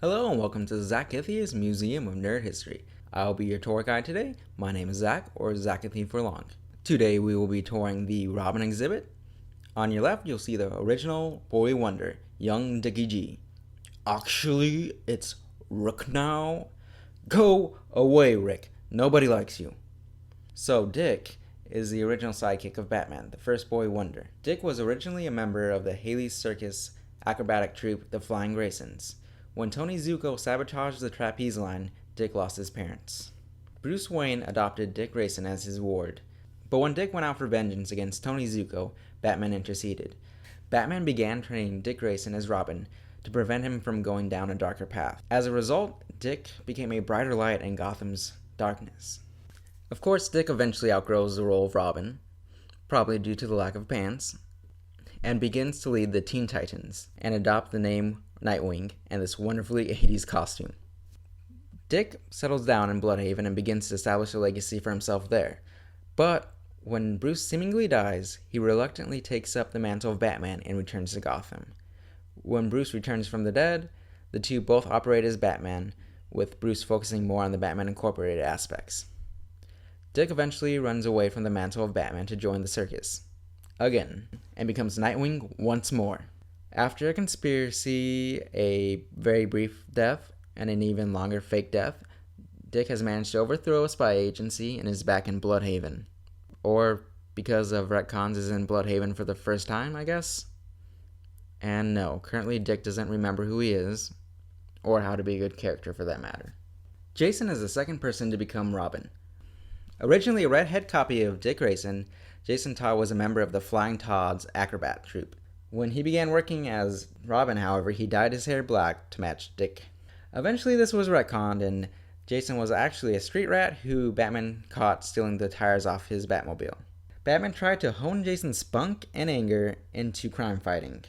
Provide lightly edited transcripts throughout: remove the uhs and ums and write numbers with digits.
Hello and welcome to Zach Ithia's Museum of Nerd History. I'll be your tour guide today. My name is Zach, or Zachathy for long. Today we will be touring the Robin exhibit. On your left, you'll see the original Boy Wonder, young Dickie G. Actually, it's Rick now. Go away, Rick. Nobody likes you. So, Dick is the original sidekick of Batman, the first Boy Wonder. Dick was originally a member of the Haly's Circus acrobatic troupe, the Flying Graysons. When Tony Zuko sabotaged the trapeze line, Dick lost his parents. Bruce Wayne adopted Dick Grayson as his ward. But when Dick went out for vengeance against Tony Zuko, Batman interceded. Batman began training Dick Grayson as Robin to prevent him from going down a darker path. As a result, Dick became a brighter light in Gotham's darkness. Of course, Dick eventually outgrows the role of Robin, probably due to the lack of pants, and begins to lead the Teen Titans and adopt the name Nightwing and this wonderfully 80s costume. Dick settles down in Bloodhaven and begins to establish a legacy for himself there. But when Bruce seemingly dies, he reluctantly takes up the mantle of Batman and returns to Gotham. When Bruce returns from the dead, the two both operate as Batman, with Bruce focusing more on the Batman Incorporated aspects. Dick eventually runs away from the mantle of Batman to join the circus again, and becomes Nightwing once more. After a conspiracy, a very brief death, and an even longer fake death, Dick has managed to overthrow a spy agency and is back in Bloodhaven. Or, because of retcons, is in Bloodhaven for the first time, I guess? And no, currently Dick doesn't remember who he is, or how to be a good character for that matter. Jason is the second person to become Robin. Originally a redhead copy of Dick Grayson, Jason Todd was a member of the Flying Todd's acrobat troupe. When he began working as Robin, however, he dyed his hair black to match Dick. Eventually this was retconned, and Jason was actually a street rat who Batman caught stealing the tires off his Batmobile. Batman tried to hone Jason's spunk and anger into crime fighting.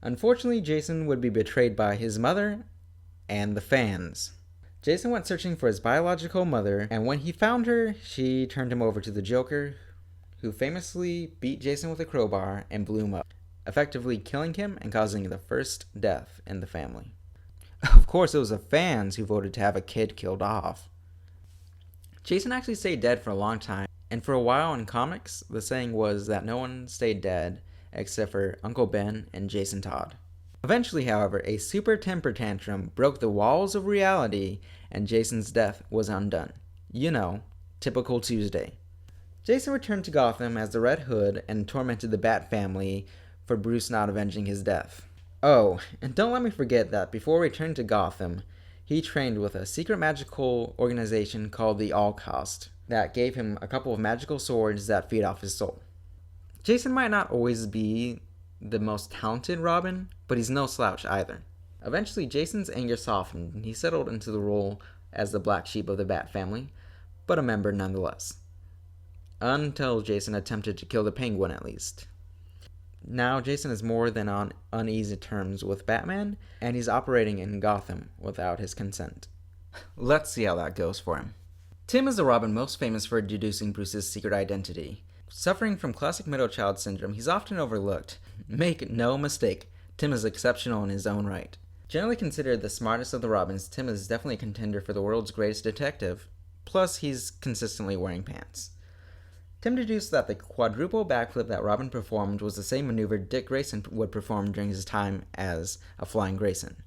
Unfortunately, Jason would be betrayed by his mother and the fans. Jason went searching for his biological mother, and when he found her, she turned him over to the Joker, who famously beat Jason with a crowbar and blew him up, effectively killing him and causing the first death in the family. Of course, it was the fans who voted to have a kid killed off. Jason actually stayed dead for a long time, and for a while in comics, the saying was that no one stayed dead except for Uncle Ben and Jason Todd. Eventually, however, a super temper tantrum broke the walls of reality and Jason's death was undone. You know, typical Tuesday. Jason returned to Gotham as the Red Hood and tormented the Bat family for Bruce not avenging his death. Oh, and don't let me forget that before returning to Gotham, he trained with a secret magical organization called the All-Cost that gave him a couple of magical swords that feed off his soul. Jason might not always be the most talented Robin, but he's no slouch either. Eventually, Jason's anger softened and he settled into the role as the black sheep of the Bat family, but a member nonetheless. Until Jason attempted to kill the Penguin, at least. Now, Jason is more than on uneasy terms with Batman, and he's operating in Gotham without his consent. Let's see how that goes for him. Tim is the Robin most famous for deducing Bruce's secret identity. Suffering from classic middle child syndrome, he's often overlooked. Make no mistake, Tim is exceptional in his own right. Generally considered the smartest of the Robins, Tim is definitely a contender for the world's greatest detective. Plus, he's consistently wearing pants. Tim deduced that the quadruple backflip that Robin performed was the same maneuver Dick Grayson would perform during his time as a Flying Grayson.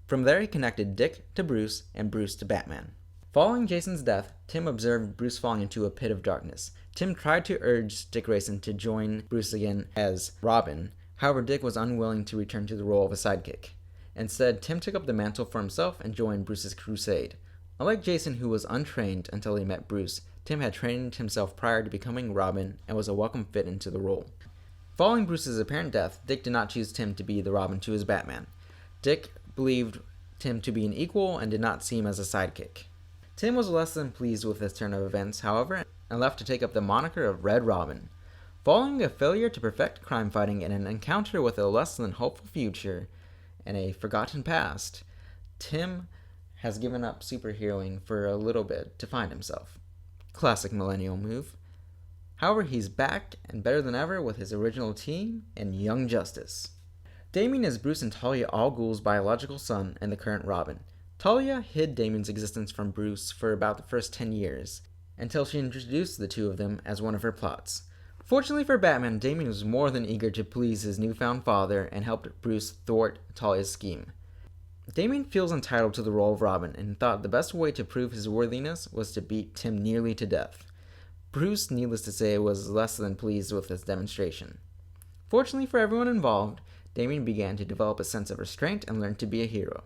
From there, he connected Dick to Bruce and Bruce to Batman. Following Jason's death, Tim observed Bruce falling into a pit of darkness. Tim tried to urge Dick Grayson to join Bruce again as Robin. However, Dick was unwilling to return to the role of a sidekick. Instead, Tim took up the mantle for himself and joined Bruce's crusade. Unlike Jason, who was untrained until he met Bruce, Tim had trained himself prior to becoming Robin and was a welcome fit into the role. Following Bruce's apparent death, Dick did not choose Tim to be the Robin to his Batman. Dick believed Tim to be an equal and did not see him as a sidekick. Tim was less than pleased with this turn of events, however, and left to take up the moniker of Red Robin. Following a failure to perfect crime fighting in an encounter with a less than hopeful future and a forgotten past, Tim has given up superheroing for a little bit to find himself. Classic millennial move. However, he's back and better than ever with his original team and Young Justice. Damian is Bruce and Talia Al Ghul's biological son and the current Robin. Talia hid Damian's existence from Bruce for about the first 10 years, until she introduced the two of them as one of her plots. Fortunately for Batman, Damian was more than eager to please his newfound father and helped Bruce thwart Talia's scheme. Damian feels entitled to the role of Robin and thought the best way to prove his worthiness was to beat Tim nearly to death. Bruce, needless to say, was less than pleased with this demonstration. Fortunately for everyone involved, Damian began to develop a sense of restraint and learn to be a hero.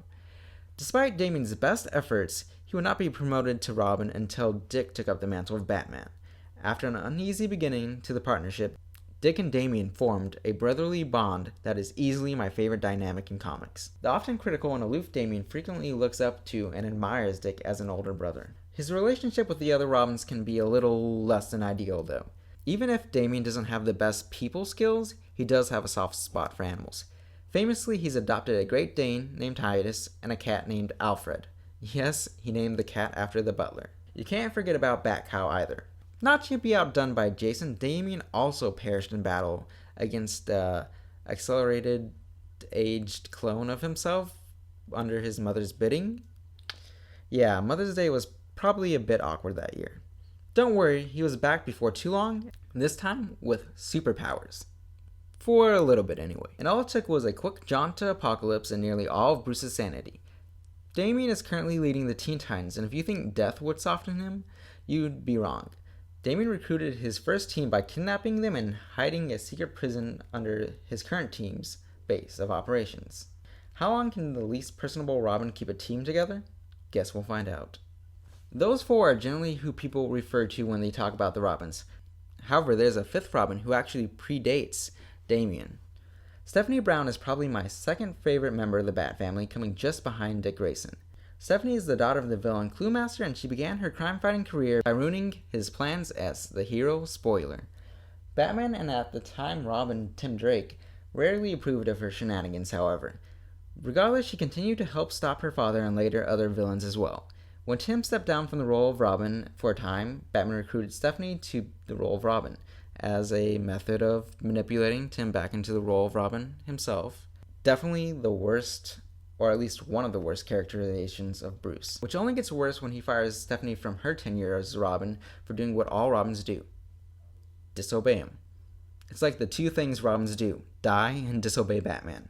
Despite Damian's best efforts, he would not be promoted to Robin until Dick took up the mantle of Batman. After an uneasy beginning to the partnership, Dick and Damian formed a brotherly bond that is easily my favorite dynamic in comics. The often critical and aloof Damian frequently looks up to and admires Dick as an older brother. His relationship with the other Robins can be a little less than ideal, though. Even if Damian doesn't have the best people skills, he does have a soft spot for animals. Famously, he's adopted a Great Dane named Hiatus and a cat named Alfred. Yes, he named the cat after the butler. You can't forget about Bat Cow either. Not to be outdone by Jason, Damian also perished in battle against the accelerated aged clone of himself under his mother's bidding. Yeah, Mother's Day was probably a bit awkward that year. Don't worry, he was back before too long, this time with superpowers. For a little bit anyway. And all it took was a quick jaunt to Apocalypse and nearly all of Bruce's sanity. Damian is currently leading the Teen Titans, and if you think death would soften him, you'd be wrong. Damian recruited his first team by kidnapping them and hiding a secret prison under his current team's base of operations. How long can the least personable Robin keep a team together? Guess we'll find out. Those four are generally who people refer to when they talk about the Robins. However, there's a fifth Robin who actually predates Damian. Stephanie Brown is probably my second favorite member of the Bat family, coming just behind Dick Grayson. Stephanie is the daughter of the villain Cluemaster, and she began her crime-fighting career by ruining his plans as the hero spoiler. Batman and at the time Robin Tim Drake rarely approved of her shenanigans, however. Regardless, she continued to help stop her father and later other villains as well. When Tim stepped down from the role of Robin for a time, Batman recruited Stephanie to the role of Robin as a method of manipulating Tim back into the role of Robin himself. Definitely the worst, or at least one of the worst characterizations of Bruce, which only gets worse when he fires Stephanie from her tenure as Robin for doing what all Robins do: disobey him. It's like the two things Robins do: die and disobey Batman.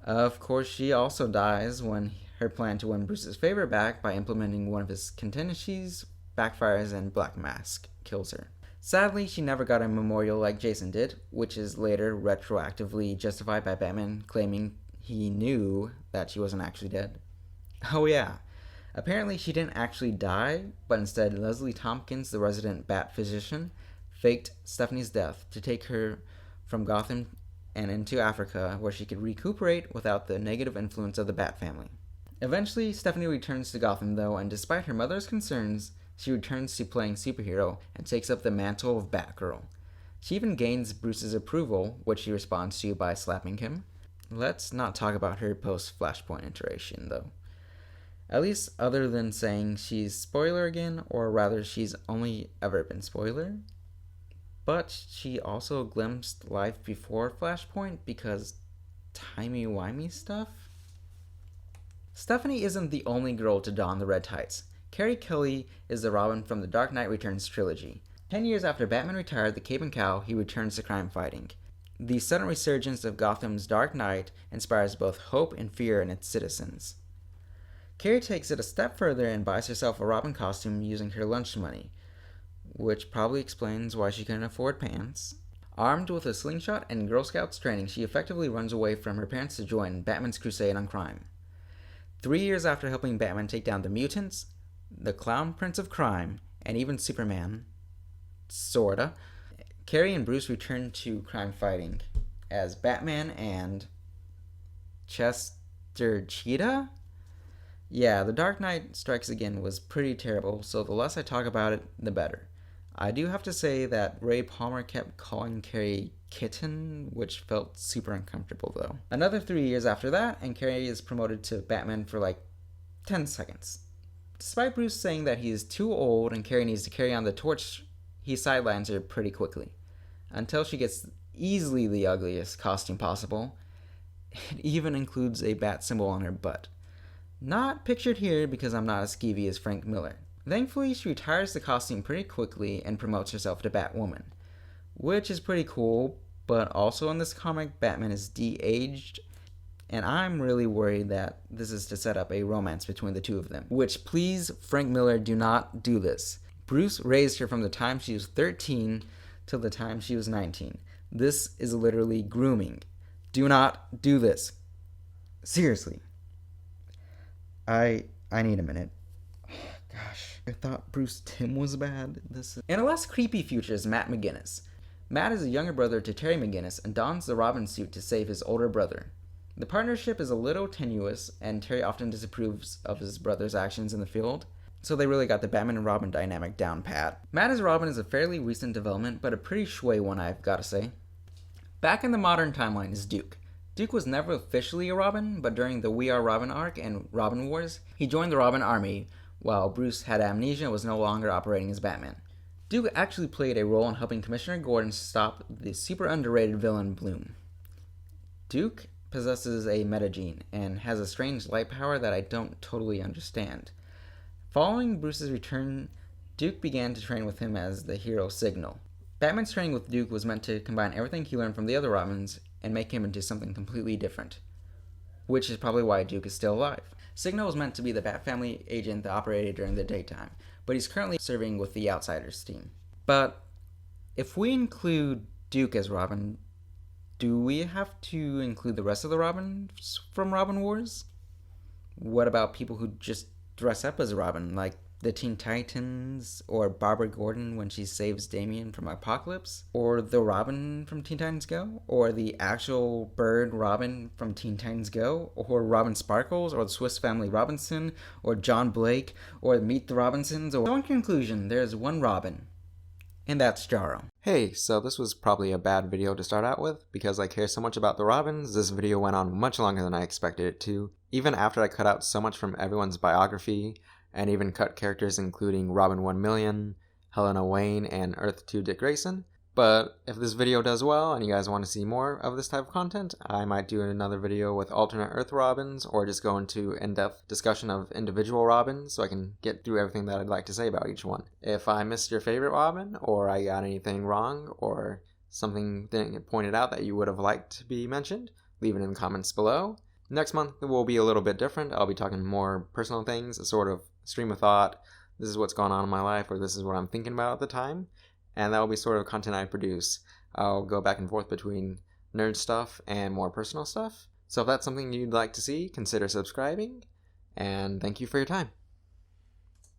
Of course, she also dies when her plan to win Bruce's favor back by implementing one of his contingencies backfires and Black Mask kills her. Sadly, she never got a memorial like Jason did, which is later retroactively justified by Batman claiming he knew that she wasn't actually dead. Oh yeah, apparently she didn't actually die, but instead Leslie Tompkins, the resident Bat physician, faked Stephanie's death to take her from Gotham and into Africa, where she could recuperate without the negative influence of the Bat family. Eventually, Stephanie returns to Gotham though, and despite her mother's concerns, she returns to playing superhero and takes up the mantle of Batgirl. She even gains Bruce's approval, which she responds to by slapping him. Let's not talk about her post-Flashpoint iteration, though. At least other than saying she's spoiler again, or rather she's only ever been spoiler. But she also glimpsed life before Flashpoint because timey-wimey stuff? Stephanie isn't the only girl to don the red tights. Carrie Kelly is the Robin from the Dark Knight Returns trilogy. 10 years after Batman retired the cape and cowl, he returns to crime fighting. The sudden resurgence of Gotham's Dark Knight inspires both hope and fear in its citizens. Carrie takes it a step further and buys herself a Robin costume using her lunch money, which probably explains why she couldn't afford pants. Armed with a slingshot and Girl Scouts training, she effectively runs away from her parents to join Batman's crusade on crime. 3 years after helping Batman take down the mutants, the Clown Prince of Crime, and even Superman, sorta, Carrie and Bruce return to crime fighting as Batman and Chester Cheetah? Yeah, The Dark Knight Strikes Again was pretty terrible, so the less I talk about it, the better. I do have to say that Ray Palmer kept calling Carrie Kitten, which felt super uncomfortable though. Another 3 years after that, and Carrie is promoted to Batman for like 10 seconds. Despite Bruce saying that he is too old and Carrie needs to carry on the torch, he sidelines her pretty quickly, until she gets easily the ugliest costume possible, It even includes a bat symbol on her butt. Not pictured here because I'm not as skeevy as Frank Miller. Thankfully, she retires the costume pretty quickly and promotes herself to Batwoman, which is pretty cool, but also in this comic, Batman is de-aged, and I'm really worried that this is to set up a romance between the two of them. Which, please, Frank Miller, do not do this. Bruce raised her from the time she was 13 till the time she was 19. This is literally grooming. Do not do this. Seriously. I need a minute. Gosh, I thought Bruce Timm was bad. In a less creepy future is Matt McGinnis. Matt is a younger brother to Terry McGinnis and dons the Robin suit to save his older brother. The partnership is a little tenuous, and Terry often disapproves of his brother's actions in the field, so they really got the Batman and Robin dynamic down pat. Matt as Robin is a fairly recent development, but a pretty shway one, I've gotta say. Back in the modern timeline is Duke. Duke was never officially a Robin, but during the We Are Robin arc and Robin Wars, he joined the Robin Army, while Bruce had amnesia and was no longer operating as Batman. Duke actually played a role in helping Commissioner Gordon stop the super underrated villain Bloom. Duke possesses a metagene and has a strange light power that I don't totally understand. Following Bruce's return, Duke began to train with him as the hero Signal. Batman's training with Duke was meant to combine everything he learned from the other Robins and make him into something completely different, which is probably why Duke is still alive. Signal was meant to be the Bat Family agent that operated during the daytime, but he's currently serving with the Outsiders team. But if we include Duke as Robin, do we have to include the rest of the Robins from Robin Wars? What about people who just dress up as Robin, like the Teen Titans, or Barbara Gordon when she saves Damian from Apocalypse, or the Robin from Teen Titans Go, or the actual bird Robin from Teen Titans Go, or Robin Sparkles, or the Swiss Family Robinson, or John Blake, or Meet the Robinsons, or... So in conclusion, there's one Robin, and that's Jarro. Hey, so this was probably a bad video to start out with. Because I care so much about the Robins, this video went on much longer than I expected it to. Even after I cut out so much from everyone's biography, and even cut characters including Robin 1 Million, Helena Wayne, and Earth 2 Dick Grayson. But if this video does well and you guys want to see more of this type of content, I might do another video with alternate Earth Robins, or just go into in-depth discussion of individual Robins so I can get through everything that I'd like to say about each one. If I missed your favorite Robin, or I got anything wrong, or something didn't get pointed out that you would have liked to be mentioned, leave it in the comments below. Next month will be a little bit different. I'll be talking more personal things, a sort of stream of thought. This is what's going on in my life, or this is what I'm thinking about at the time. And that will be sort of content I produce. I'll go back and forth between nerd stuff and more personal stuff. So if that's something you'd like to see, consider subscribing. And thank you for your time.